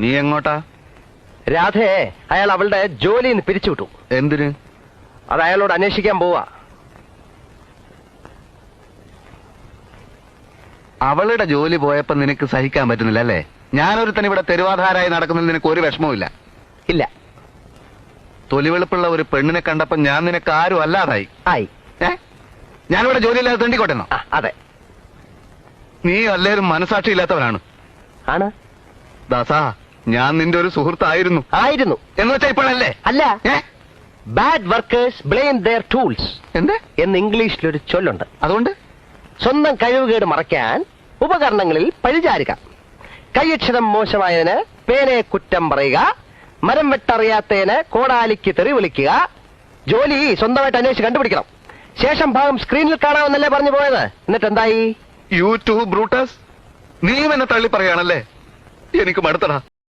നീ എങ്ങോട്ടാ? രാധയെ അയാൾ അവളുടെ ജോലിയിൽ നിന്ന് പിരിച്ചുവിട്ടു. എന്തിന്? അത് അയാളോട് അന്വേഷിക്കാൻ പോവാ. അവളുടെ ജോലി പോയപ്പോ നിനക്ക് സഹിക്കാൻ പറ്റുന്നില്ല അല്ലേ? ഞാനൊരുത്തൻ ഇവിടെ തെരുവാധാരായി നടക്കുന്നതിൽ നിനക്ക് ഒരു വിഷമവും ഇല്ല. ഇല്ല. തൊലിവെളുപ്പുള്ള ഒരു പെണ്ണിനെ കണ്ടപ്പോ ഞാൻ നിനക്ക് ആരും അല്ലാതായി. ആയി. ഞാനിവിടെ ജോലിയില്ലാതെ തെണ്ടിക്കോട്ടെന്നോ? അതെ. നീ അല്ലേലും മനസാക്ഷി ഇല്ലാത്തവനാണ്. ആണ് ദാസാ, ഞാൻ നിന്റെ ഒരു സുഹൃത്തായിരുന്നു. ആയിരുന്നു എന്ന് വെച്ചാ ഇപ്പോഴല്ലേ? അല്ല. Bad workers blame their tools എന്ന് ഇംഗ്ലീഷിലൊരു ചൊല്ലുണ്ട്. അതുകൊണ്ട് സ്വന്തം കഴിവുകേട് മറയ്ക്കാൻ ഉപകരണങ്ങളിൽ പഴിചാരുക. കൈയക്ഷരം മോശമായതിന് പേനയെ കുറ്റം പറയുക. മരം വെട്ടറിയാത്തതിന് കോടാലിക്ക് തെറി വിളിക്കുക. ജോലി സ്വന്തമായിട്ട് അന്വേഷിച്ച് കണ്ടുപിടിക്കണം. ശേഷം ഭാഗം സ്ക്രീനിൽ കാണാമെന്നല്ലേ പറഞ്ഞു പോയത്? എന്നിട്ട് എന്തായി? യു ടു ബ്രൂട്ടസ്, നീ എന്നെ തള്ളി പറയാണല്ലേ? എനിക്ക് മടുത്തടാ.